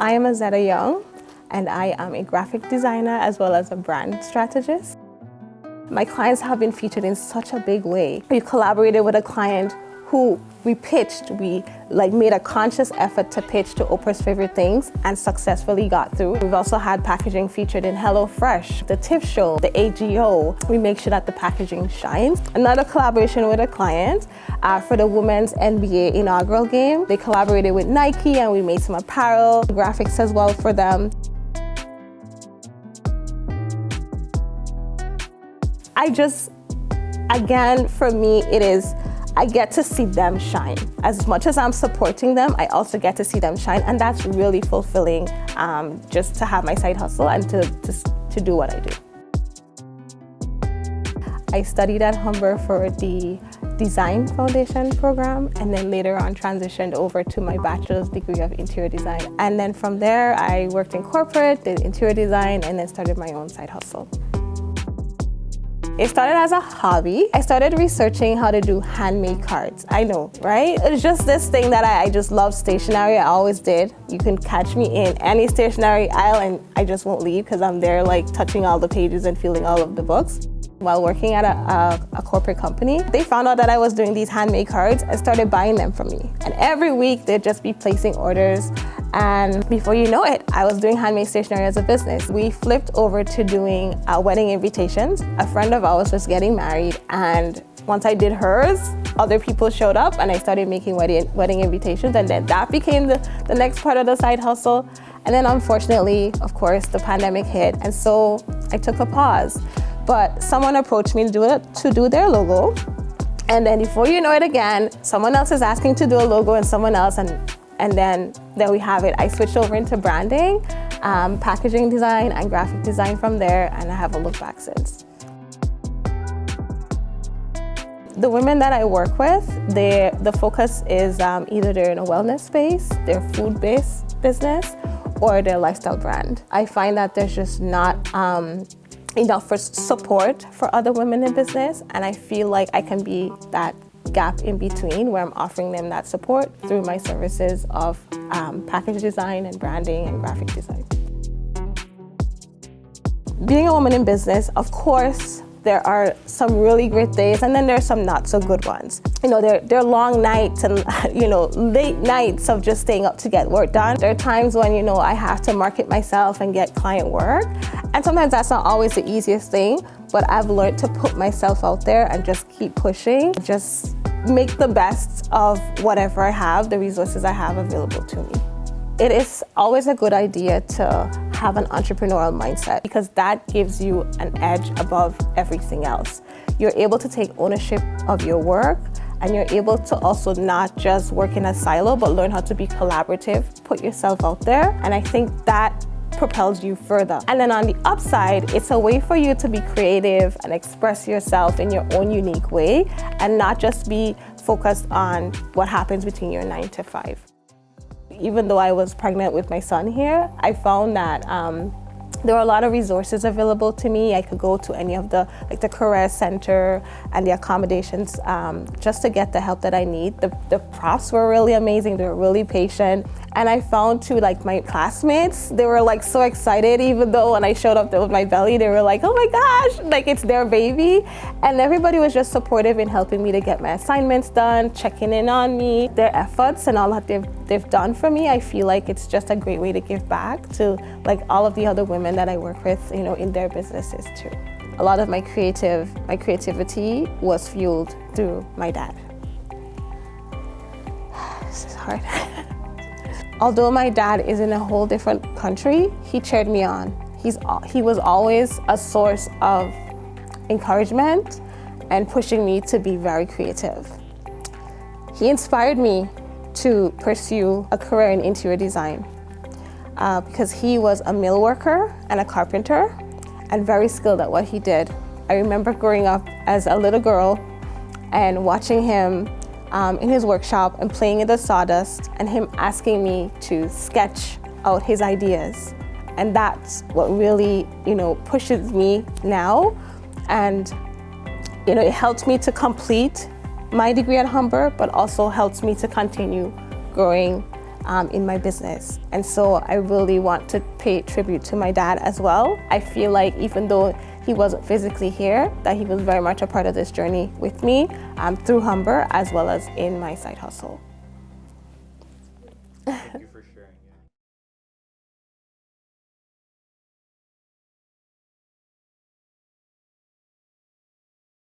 I am Azetta Young, and I am a graphic designer as well as a brand strategist. My clients have been featured in such a big way. We collaborated with a client who we made a conscious effort to pitch to Oprah's Favorite Things and successfully got through. We've also had packaging featured in HelloFresh, the Tiff Show, the AGO. We make sure that the packaging shines. Another collaboration with a client for the Women's NBA inaugural game. They collaborated with Nike and we made some apparel, graphics as well for them. Again, for me, I get to see them shine. As much as I'm supporting them, I also get to see them shine, and that's really fulfilling, just to have my side hustle and to do what I do. I studied at Humber for the Design Foundation program, and then later on transitioned over to my bachelor's degree of interior design. And then from there, I worked in corporate, did interior design, and then started my own side hustle. It started as a hobby. I started researching how to do handmade cards. I know, right? It's just this thing that I just love stationery. I always did. You can catch me in any stationery aisle and I just won't leave because I'm there like touching all the pages and feeling all of the books. While working at a corporate company, they found out that I was doing these handmade cards and started buying them from me. And every week they'd just be placing orders. And before you know it, I was doing handmade stationery as a business. We flipped over to doing wedding invitations. A friend of ours was getting married, and once I did hers, other people showed up and I started making wedding invitations, and then that became the next part of the side hustle. And then unfortunately, of course, the pandemic hit, and so I took a pause. But someone approached me to do their logo, and then before you know it again, someone else is asking to do a logo and someone else, and then there we have it. I switched over into branding, packaging design, and graphic design from there, and I haven't looked back since. The women that I work with, the focus is either they're in a wellness space, they're food-based business, or their lifestyle brand. I find that there's just not enough for support for other women in business, and I feel like I can be that gap in between where I'm offering them that support through my services of package design and branding and graphic design. Being a woman in business, of course, there are some really great days and then there are some not so good ones. You know, there are long nights and, late nights of just staying up to get work done. There are times when, I have to market myself and get client work. And sometimes that's not always the easiest thing, but I've learned to put myself out there and just keep pushing, just make the best of whatever I have, the resources I have available to me. It is always a good idea to have an entrepreneurial mindset because that gives you an edge above everything else. You're able to take ownership of your work, and you're able to also not just work in a silo, but learn how to be collaborative, put yourself out there, and I think that propels you further. And then on the upside, it's a way for you to be creative and express yourself in your own unique way and not just be focused on what happens between your 9 to 5. Even though I was pregnant with my son here, I found that there were a lot of resources available to me. I could go to any of the career center and the accommodations just to get the help that I need. The profs were really amazing. They were really patient. And I found too, my classmates, they were so excited, even though when I showed up with my belly, they were like, oh my gosh, it's their baby. And everybody was just supportive in helping me to get my assignments done, checking in on me. Their efforts and all that they've done for me, I feel like it's just a great way to give back to all of the other women that I work with, in their businesses too. A lot of my creativity was fueled through my dad. This is hard. Although my dad is in a whole different country, he cheered me on. He was always a source of encouragement and pushing me to be very creative. He inspired me to pursue a career in interior design because he was a mill worker and a carpenter and very skilled at what he did. I remember growing up as a little girl and watching him in his workshop and playing in the sawdust and him asking me to sketch out his ideas. And that's what really, pushes me now. And, it helped me to complete my degree at Humber, but also helps me to continue growing in my business. And so I really want to pay tribute to my dad as well. I feel like even though he wasn't physically here, that he was very much a part of this journey with me through Humber as well as in my side hustle. Thank you for